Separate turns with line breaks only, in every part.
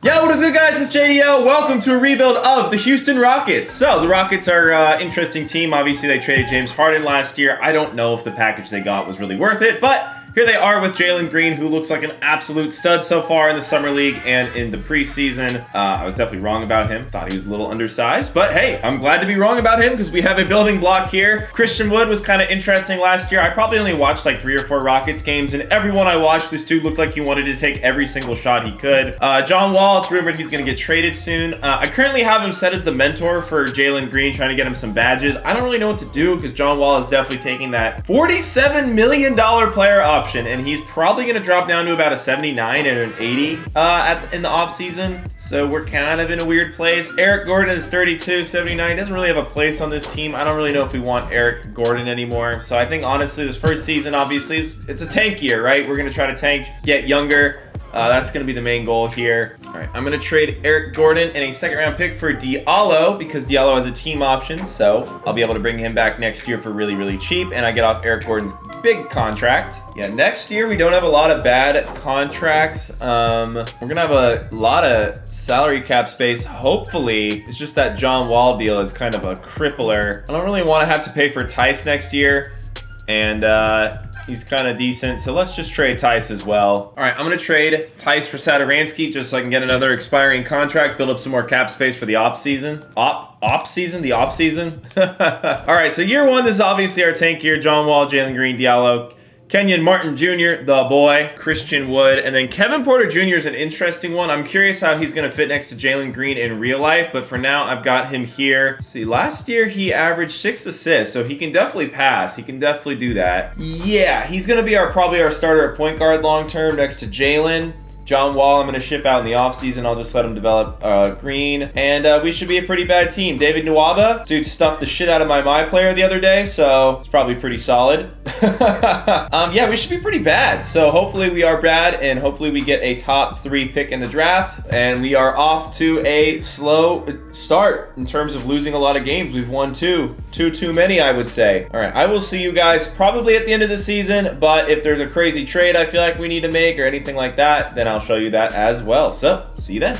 Yo, what is good, guys? It's JDL. Welcome to a rebuild of the Houston Rockets. So, the Rockets are an interesting team. Obviously, they traded James Harden last year. I don't know if the package they got was really worth it, but here they are with Jalen Duran, who looks like an absolute stud so far in the Summer League and in the preseason. I was definitely wrong about him. Thought he was a little undersized, but hey, I'm glad to be wrong about him because we have a building block here. Christian Wood was kind of interesting last year. I probably only watched like 3 or 4 Rockets games, and every one I watched, this dude looked like he wanted to take every single shot he could. John Wall, it's rumored he's going to get traded soon. I currently have him set as the mentor for Jalen Duran, trying to get him some badges. I don't really know what to do because John Wall is definitely taking that $47 million player option, and he's probably going to drop down to about a 79 and an 80 in the offseason. So we're kind of in a weird place. Eric Gordon is 32, 79. Doesn't really have a place on this team. I don't really know if we want Eric Gordon anymore. So I think, honestly, this first season, obviously, it's a tank year, right? We're going to try to tank, get younger. That's going to be the main goal here. All right, I'm going to trade Eric Gordon and a second-round pick for Diallo because Diallo has a team option, so I'll be able to bring him back next year for really, really cheap, and I get off Eric Gordon's big contract. Yeah, next year we don't have a lot of bad contracts. We're going to have a lot of salary cap space. Hopefully, it's just that John Wall deal is kind of a crippler. I don't really want to have to pay for Tice next year, and he's kind of decent, so let's just trade Tice as well. All right, I'm going to trade Tice for Satoransky just so I can get another expiring contract, build up some more cap space for the off season. The off season? All right, so year one, this is obviously our tank year. John Wall, Jalen Duran, Diallo, Kenyon Martin Jr., the boy, Christian Wood, and then Kevin Porter Jr. is an interesting one. I'm curious how he's going to fit next to Jalen Duran in real life, but for now, I've got him here. Let's see, last year he averaged 6 assists, so he can definitely pass. He can definitely do that. Yeah, he's going to be probably our starter at point guard long term next to Jalen. John Wall, I'm going to ship out in the offseason. I'll just let him develop Green. And we should be a pretty bad team. David Nwaba, dude stuffed the shit out of my player the other day, so it's probably pretty solid. Yeah, we should be pretty bad. So hopefully we are bad, and hopefully we get a top 3 pick in the draft. And we are off to a slow start in terms of losing a lot of games. We've won 2 too many, I would say. All right, I will see you guys probably at the end of the season, but if there's a crazy trade I feel like we need to make or anything like that, then I'll show you that as well. So, see you then.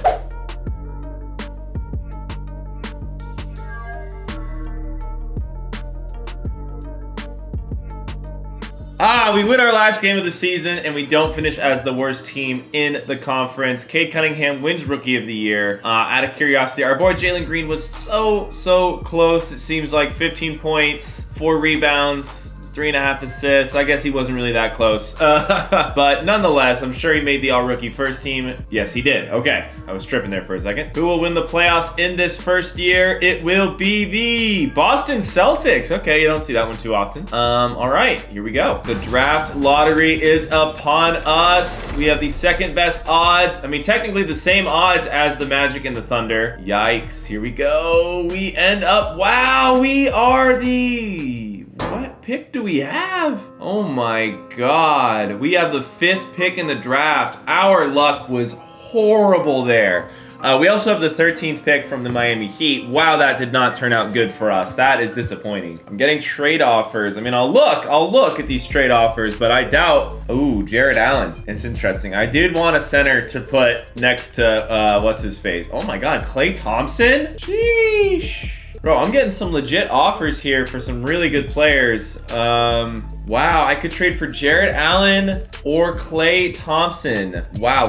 We win our last game of the season, and we don't finish as the worst team in the conference. Cade Cunningham wins Rookie of the Year. Out of curiosity, our boy Jalen Duran was so close. It seems like 15 points, 4 rebounds, 3.5 assists. I guess he wasn't really that close. But nonetheless, I'm sure he made the all-rookie first team. Yes, he did. Okay, I was tripping there for a second. Who will win the playoffs in this first year? It will be the Boston Celtics. Okay, you don't see that one too often. All right, here we go. The draft lottery is upon us. We have the second best odds. I mean, technically the same odds as the Magic and the Thunder. Yikes, here we go. We end up, wow, we are the... What pick do we have? Oh my God. We have the 5th pick in the draft. Our luck was horrible there. We also have the 13th pick from the Miami Heat. Wow, that did not turn out good for us. That is disappointing. I'm getting trade offers. I mean, I'll look at these trade offers, but I doubt. Ooh, Jared Allen. It's interesting. I did want a center to put next to, what's his face? Oh my God, Klay Thompson? Sheesh. Bro, I'm getting some legit offers here for some really good players. Wow, I could trade for Jared Allen or Klay Thompson. Wow.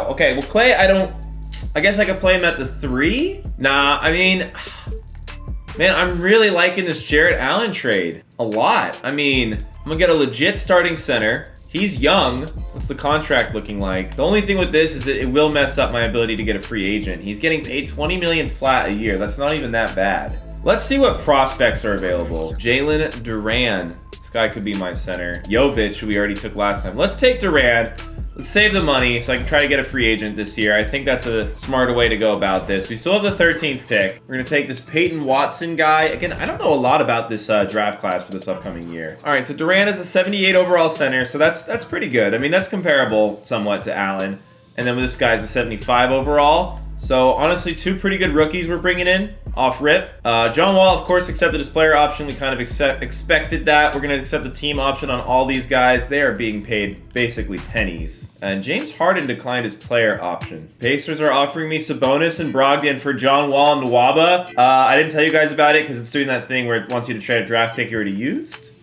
Okay, well, Klay, I guess I could play him at the 3? Nah, I mean, man, I'm really liking this Jared Allen trade a lot. I mean, I'm gonna get a legit starting center. He's young. What's the contract looking like? The only thing with this is that it will mess up my ability to get a free agent. He's getting paid $20 million flat a year. That's not even that bad. Let's see what prospects are available. Jalen Duran. This guy could be my center. Jovic, who we already took last time. Let's take Duran. Let's save the money so I can try to get a free agent this year. I think that's a smarter way to go about this. We still have the 13th pick. We're going to take this Peyton Watson guy. Again, I don't know a lot about this draft class for this upcoming year. All right, so Duran is a 78 overall center, so that's pretty good. I mean, that's comparable somewhat to Allen. And then this guy's a 75 overall. So honestly, 2 pretty good rookies we're bringing in. off rip. John Wall, of course, accepted his player option. We kind of expected that. We're going to accept the team option on all these guys. They are being paid basically pennies. And James Harden declined his player option. Pacers are offering me Sabonis and Brogdon for John Wall and Nwaba. I didn't tell you guys about it because it's doing that thing where it wants you to trade a draft pick you already used.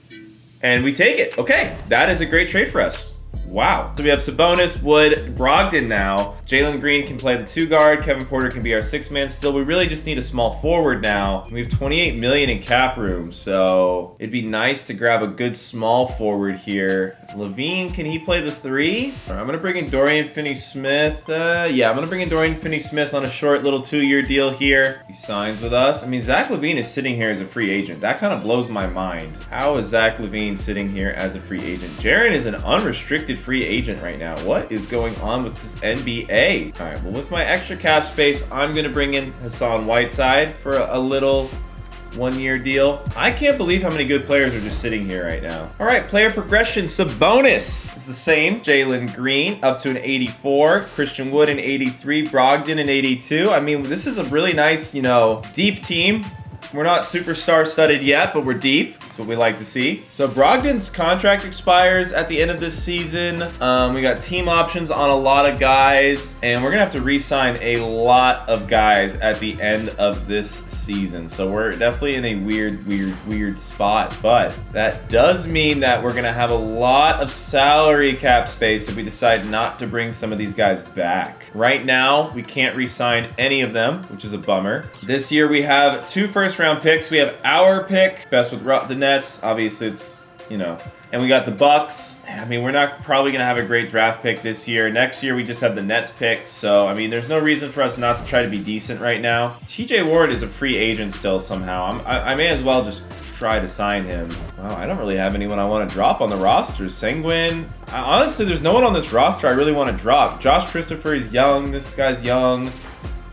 And we take it. Okay, that is a great trade for us. Wow. So we have Sabonis, Wood, Brogdon now. Jalen Green can play the 2-guard. Kevin Porter can be our 6-man still. We really just need a small forward now. We have 28 million in cap room, so it'd be nice to grab a good small forward here. Levine, can he play the 3? All right, I'm going to bring in Dorian Finney-Smith. Yeah, I'm going to bring in Dorian Finney-Smith on a short little 2-year deal here. He signs with us. I mean, Zach LaVine is sitting here as a free agent. That kind of blows my mind. How is Zach LaVine sitting here as a free agent? Jaren is an unrestricted free agent right now. What is going on with this NBA? All right, well, with my extra cap space, I'm going to bring in Hassan Whiteside for a little 1-year deal. I can't believe how many good players are just sitting here right now. All right, player progression. Sabonis is the same. Jalen Green up to an 84. Christian Wood an 83. Brogdon an 82. I mean, this is a really nice, deep team. We're not superstar studded yet, but we're deep. That's what we like to see. So Brogdon's contract expires at the end of this season. We got team options on a lot of guys, and we're gonna have to re-sign a lot of guys at the end of this season. So we're definitely in a weird spot, but that does mean that we're gonna have a lot of salary cap space if we decide not to bring some of these guys back. Right now, we can't re-sign any of them, which is a bummer. This year we have 2 first-round picks. We have our pick, best with the Nets. Obviously, it's, and we got the Bucks. I mean, we're not probably going to have a great draft pick this year. Next year, we just have the Nets pick. So, I mean, there's no reason for us not to try to be decent right now. TJ Ward is a free agent still somehow. I may as well just try to sign him. Wow, I don't really have anyone I want to drop on the roster. Sengun. Honestly, there's no one on this roster I really want to drop. Josh Christopher is young. This guy's young.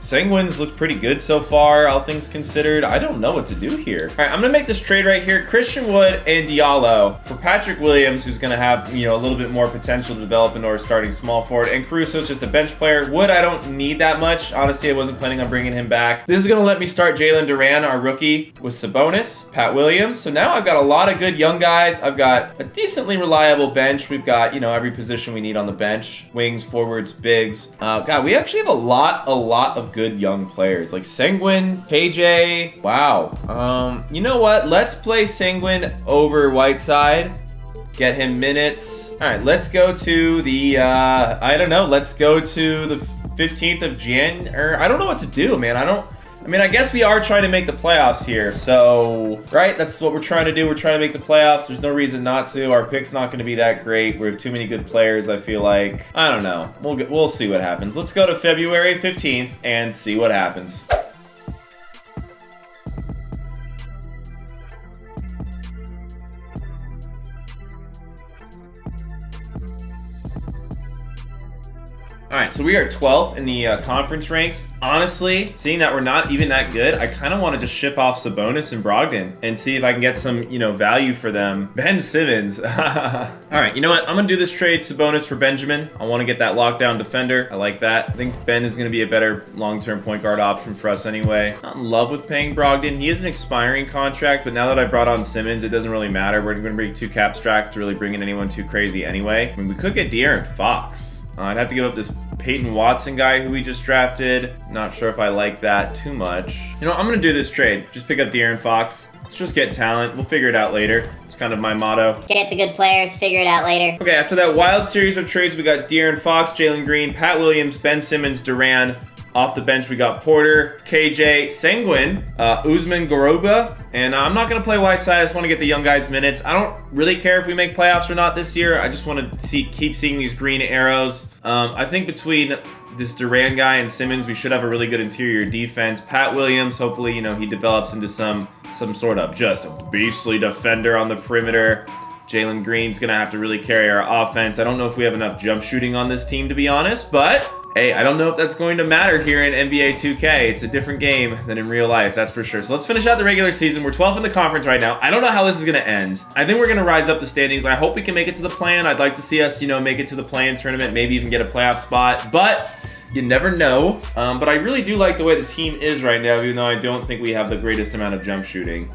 Sengun's looked pretty good so far, all things considered. I don't know what to do here. All right, I'm going to make this trade right here. Christian Wood and Diallo for Patrick Williams, who's going to have, a little bit more potential to develop into our starting small forward. And Caruso's just a bench player. Wood, I don't need that much. Honestly, I wasn't planning on bringing him back. This is going to let me start Jalen Duran, our rookie, with Sabonis, Pat Williams. So now I've got a lot of good young guys. I've got a decently reliable bench. We've got, every position we need on the bench. Wings, forwards, bigs. God, we actually have a lot of good young players like Sengun, KJ. Wow. You know what? Let's play Sengun over Whiteside. Get him minutes. All right, let's go to the, let's go to the 15th of January. I don't know what to do, man. I guess we are trying to make the playoffs here. So, right? That's what we're trying to do. We're trying to make the playoffs. There's no reason not to. Our pick's not going to be that great. We have too many good players, I feel like. I don't know. We'll see what happens. Let's go to February 15th and see what happens. All right, so we are 12th in the conference ranks. Honestly, seeing that we're not even that good, I kind of want to just ship off Sabonis and Brogdon and see if I can get some, value for them. Ben Simmons. All right, you know what? I'm going to do this trade, Sabonis for Benjamin. I want to get that lockdown defender. I like that. I think Ben is going to be a better long-term point guard option for us anyway. Not in love with paying Brogdon. He is an expiring contract, but now that I brought on Simmons, it doesn't really matter. We're going to bring 2 cap stack to really bring in anyone too crazy anyway. I mean, we could get De'Aaron Fox. I'd have to give up this Peyton Watson guy who we just drafted. Not sure if I like that too much. I'm going to do this trade. Just pick up De'Aaron Fox. Let's just get talent. We'll figure it out later. It's kind of my motto.
Get the good players, figure it out later.
Okay, after that wild series of trades, we got De'Aaron Fox, Jalen Green, Pat Williams, Ben Simmons, Duran. Off the bench, we got Porter, KJ, Sengun, Usman Garuba, and I'm not going to play Whiteside. I just want to get the young guys minutes. I don't really care if we make playoffs or not this year. I just want to keep seeing these green arrows. I think between this Duran guy and Simmons, we should have a really good interior defense. Pat Williams, hopefully, he develops into some sort of just a beastly defender on the perimeter. Jalen Green's going to have to really carry our offense. I don't know if we have enough jump shooting on this team, to be honest, but hey, I don't know if that's going to matter here in NBA 2K. It's a different game than in real life, that's for sure. So let's finish out the regular season. We're 12th in the conference right now. I don't know how this is going to end. I think we're going to rise up the standings. I hope we can make it to the play-in. I'd like to see us, make it to the play-in tournament, maybe even get a playoff spot. But You never know. But I really do like the way the team is right now, even though I don't think we have the greatest amount of jump shooting.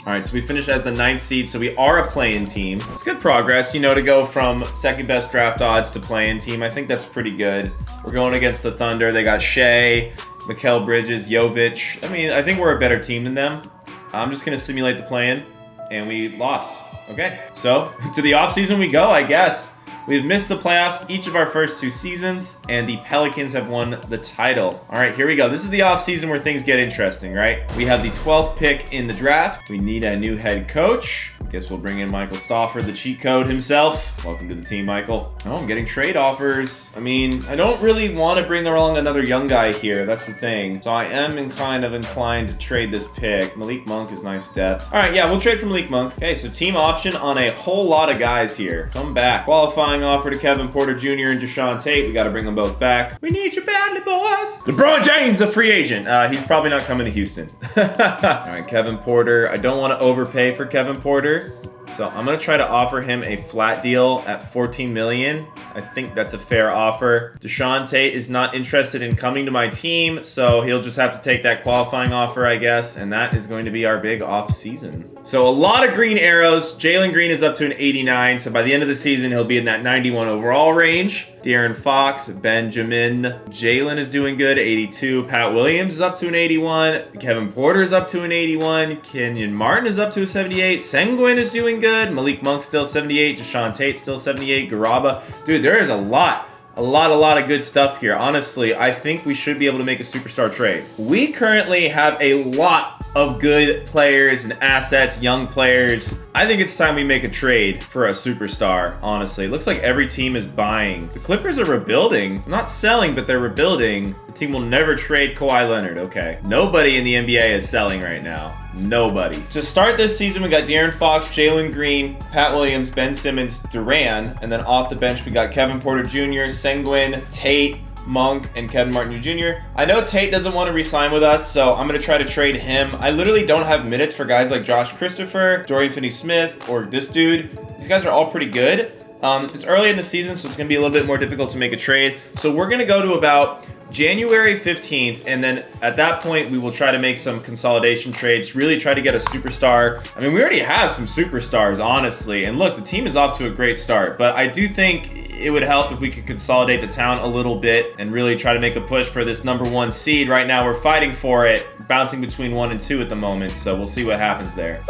All right, so we finished as the 9th seed, so we are a play-in team. It's good progress, you know, to go from second best draft odds to play-in team. I think that's pretty good. We're going against the Thunder. They got Shea, Mikal Bridges, Jovic. I mean, I think we're a better team than them. I'm just going to simulate the play-in, and we lost. Okay, so to the offseason we go, I guess. We've missed the playoffs each of our first 2 seasons, and the Pelicans have won the title. All right, here we go. This is the offseason where things get interesting, right? We have the 12th pick in the draft. We need a new head coach. I guess we'll bring in Michael Stauffer, the cheat code himself. Welcome to the team, Michael. Oh, I'm getting trade offers. I mean, I don't really want to bring along another young guy here. That's the thing. So I am kind of inclined to trade this pick. Malik Monk is nice depth. All right, yeah, we'll trade for Malik Monk. Okay, so team option on a whole lot of guys here. Come back. Qualifying offer to Kevin Porter Jr. and Deshaun Tate. We got to bring them both back. We need you badly, boys. LeBron James, a free agent. He's probably not coming to Houston. All right, Kevin Porter. I don't want to overpay for Kevin Porter, so I'm going to try to offer him a flat deal at $14 million. I think that's a fair offer. Deshaun Tate is not interested in coming to my team, so he'll just have to take that qualifying offer, I guess, and that is going to be our big off season. So a lot of green arrows. Jalen Green is up to an 89, so by the end of the season, he'll be in that 91 overall range. De'Aaron Fox, Benjamin, Jalen is doing good, 82. Pat Williams is up to an 81. Kevin Porter is up to an 81. Kenyon Martin is up to a 78. Sengun is doing good. Malik Monk still 78. Deshaun Tate still 78. Garaba. Dude, there is a lot of good stuff here. Honestly, I think we should be able to make a superstar trade. We currently have a lot of good players and assets, young players. I think it's time we make a trade for a superstar, honestly. It looks like every team is buying. The Clippers are rebuilding. Not selling, but they're rebuilding. The team will never trade Kawhi Leonard. Okay. Nobody in the NBA is selling right now. Nobody. To start this season, we got De'Aaron Fox, Jalen Green, Pat Williams, Ben Simmons, Duran, and then off the bench, we got Kevin Porter Jr., Sengun, Tate, Monk, and Kevin Martin Jr. I know Tate doesn't want to re-sign with us, so I'm going to try to trade him. I literally don't have minutes for guys like Josh Christopher, Dorian Finney-Smith, or this dude. These guys are all pretty good. It's early in the season, so it's going to be a little bit more difficult to make a trade. So we're going to go to about January 15th, and then at that point, we will try to make some consolidation trades, really try to get a superstar. I mean, we already have some superstars, honestly. And look, the team is off to a great start, but I do think it would help if we could consolidate the town a little bit and really try to make a push for this #1 seed. Right now, we're fighting for it, bouncing between 1 and 2 at the moment, so we'll see what happens there.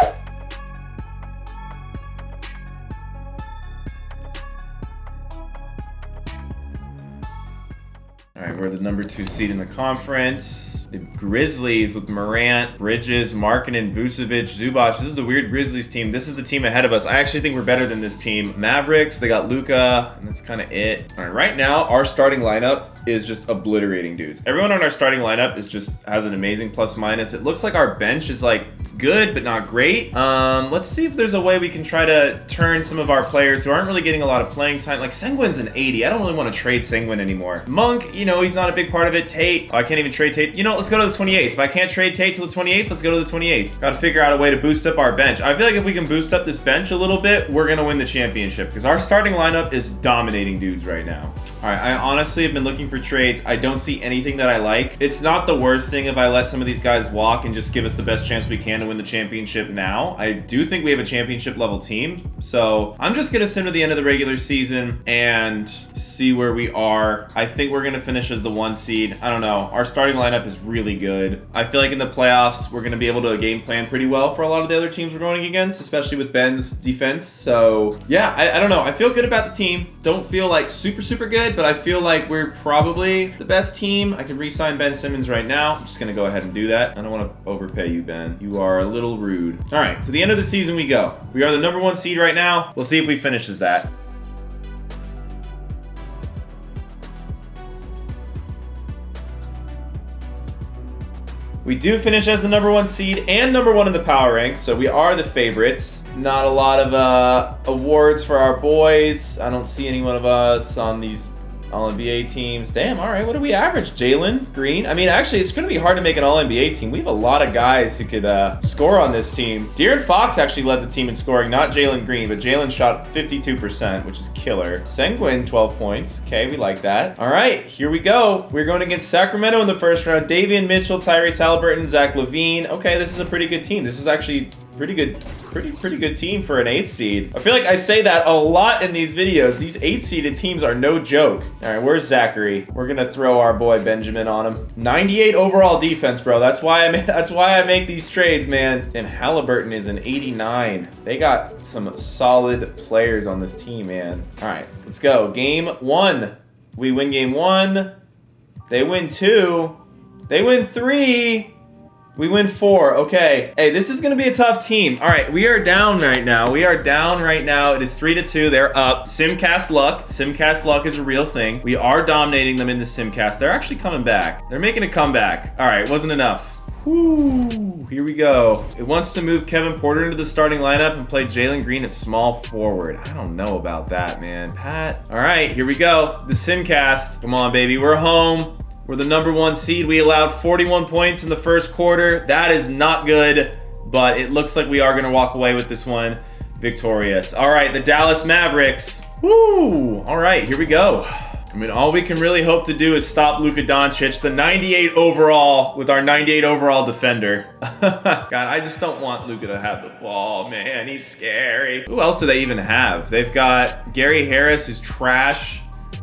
All right, we're the #2 seed in the conference. The Grizzlies with Morant, Bridges, Markkanen, Vucevic, Zubac. This is a weird Grizzlies team. This is the team ahead of us. I actually think we're better than this team. Mavericks, they got Luka, and that's kind of it. All right, right now, our starting lineup is just obliterating dudes. Everyone on our starting lineup has an amazing plus minus. It looks like our bench is like good, but not great. Let's see if there's a way we can try to turn some of our players who aren't really getting a lot of playing time. Like Sengun's an 80. I don't really want to trade Sengun anymore. Monk, you know, he's not a big part of it. Tate, I can't even trade Tate. You know, let's go to the 28th. If I can't trade Tate till the 28th, let's go to the 28th. Got to figure out a way to boost up our bench. I feel like if we can boost up this bench a little bit, we're going to win the championship because our starting lineup is dominating dudes right now. All right, I honestly have been looking for trades. I don't see anything that I like. It's not the worst thing if I let some of these guys walk and just give us the best chance we can to win the championship now. I do think we have a championship level team. So I'm just going to sim to the end of the regular season and see where we are. I think we're going to finish as the 1 seed. I don't know. Our starting lineup is really good. I feel like in the playoffs, we're going to be able to game plan pretty well for a lot of the other teams we're going against, especially with Ben's defense. So yeah, I don't know. I feel good about the team. Don't feel like super good, but I feel like we're probably the best team. I can re-sign Ben Simmons right now. I'm just going to go ahead and do that. I don't want to overpay you, Ben. You are a little rude. All right, to the end of the season we go. We are the #1 seed right now. We'll see if we finish as that. We do finish as the #1 seed and #1 in the power ranks, so we are the favorites. Not a lot of awards for our boys. I don't see any one of us on these All-NBA teams. Damn, all right. What do we average? Jalen Green? I mean, actually, it's going to be hard to make an All-NBA team. We have a lot of guys who could score on this team. De'Aaron Fox actually led the team in scoring, not Jalen Green, but Jalen shot 52%, which is killer. Sengun, 12 points. Okay, we like that. All right, here we go. We're going against Sacramento in the first round. Davian Mitchell, Tyrese Halliburton, Zach LaVine. Okay, this is a pretty good team. This is actually pretty good team for an 8th seed. I feel like I say that a lot in these videos. These 8-seeded teams are no joke. All right, where's Zachary? We're gonna throw our boy Benjamin on him. 98 overall defense, bro. That's why I make these trades, man. And Halliburton is an 89. They got some solid players on this team, man. All right, let's go. Game 1. We win game 1. They win 2. They win 3. We win 4. Okay. Hey, this is going to be a tough team. All right, we are down right now. It is 3-2. They're up. Simcast luck. Simcast luck is a real thing. We are dominating them in the Simcast. They're actually coming back. They're making a comeback. All right, wasn't enough. Whoo, here we go. It wants to move Kevin Porter into the starting lineup and play Jalen Green at small forward. I don't know about that, man. Pat. All right, here we go. The Simcast. Come on, baby. We're home. We're the number 1 seed. We allowed 41 points in the first quarter. That is not good, but it looks like we are going to walk away with this one victorious. All right, the Dallas Mavericks. Woo! All right, here we go. I mean, all we can really hope to do is stop Luka Doncic, the 98 overall, with our 98 overall defender. God, I just don't want Luka to have the ball, man. He's scary. Who else do they even have? They've got Gary Harris, who's trash.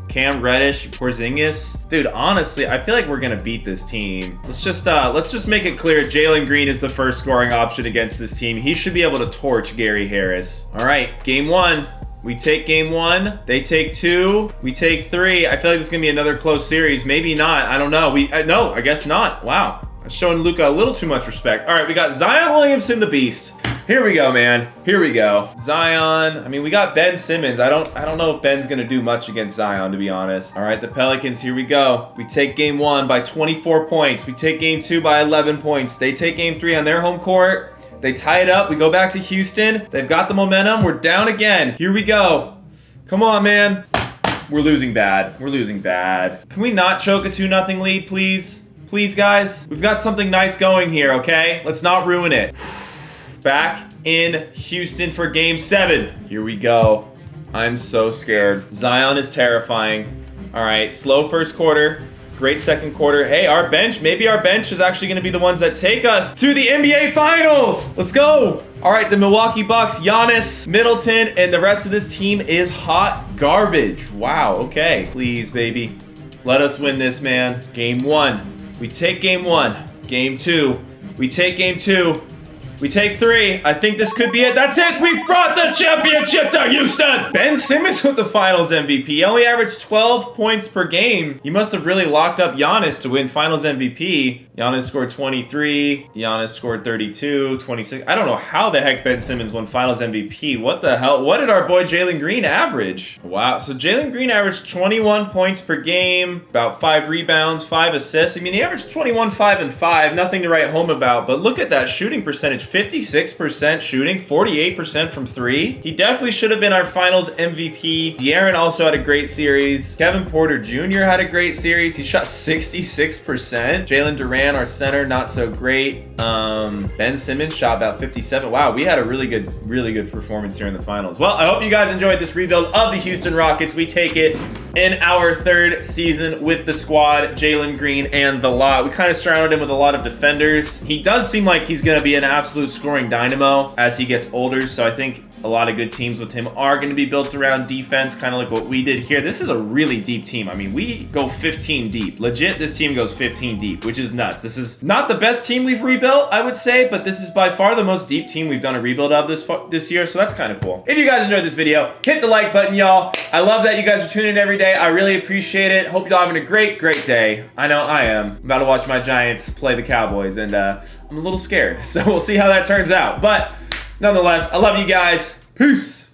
Cam Reddish, Porzingis. Dude, honestly, I feel like we're gonna beat this team. Let's just make it clear Jalen Green is the first scoring option against this team. He should be able to torch Gary Harris. All right, game 1. We take game 1. They take 2. We take 3. I feel like this is gonna be another close series. Maybe not. I don't know. No, I guess not. Wow. I'm showing Luka a little too much respect. All right, we got Zion Williamson, the beast. Here we go, man. Here we go. Zion. I mean, we got Ben Simmons. I don't know if Ben's gonna do much against Zion, to be honest. All right, the Pelicans, here we go. We take game 1 by 24 points. We take game 2 by 11 points. They take game 3 on their home court. They tie it up. We go back to Houston. They've got the momentum. We're down again. Here we go. Come on, man. We're losing bad. We're losing bad. Can we not choke a 2-0 lead, please? Please, guys. We've got something nice going here, okay? Let's not ruin it. Back in Houston for game 7. Here we go. I'm so scared. Zion is terrifying. All right, slow first quarter. Great second quarter. Hey, maybe our bench is actually going to be the ones that take us to the NBA Finals. Let's go. All right, the Milwaukee Bucks, Giannis, Middleton, and the rest of this team is hot garbage. Wow, okay. Please, baby. Let us win this, man. Game 1. We take game 1. Game 2. We take game 2. We take 3. I think this could be it. That's it. We've brought the championship to Houston. Ben Simmons with the Finals MVP. He only averaged 12 points per game. He must have really locked up Giannis to win Finals MVP. Giannis scored 23. Giannis scored 32, 26. I don't know how the heck Ben Simmons won Finals MVP. What the hell? What did our boy Jalen Green average? Wow. So Jalen Green averaged 21 points per game, about 5 rebounds, 5 assists. I mean, he averaged 21, 5, and 5. Nothing to write home about. But look at that shooting percentage. 56% shooting, 48% from 3. He definitely should have been our Finals MVP. De'Aaron also had a great series. Kevin Porter Jr. had a great series. He shot 66%. Jalen Duran, our center, not so great. Ben Simmons shot about 57. Wow, we had a really good performance here in the Finals. Well, I hope you guys enjoyed this rebuild of the Houston Rockets. We take it in our 3rd season with the squad, Jalen Green and the lot. We kind of surrounded him with a lot of defenders. He does seem like he's going to be an absolute scoring dynamo as he gets older, so I think a lot of good teams with him are going to be built around defense, kind of like what we did here. This is a really deep team. I mean, we go 15 deep. Legit, this team goes 15 deep, which is nuts. This is not the best team we've rebuilt, I would say, but this is by far the most deep team we've done a rebuild of this year, so that's kind of cool. If you guys enjoyed this video, hit the like button, y'all. I love that you guys are tuning in every day. I really appreciate it. Hope y'all having a great day. I know I am. I'm about to watch my Giants play the Cowboys, and I'm a little scared, so we'll see how that turns out. But nonetheless, I love you guys. Peace.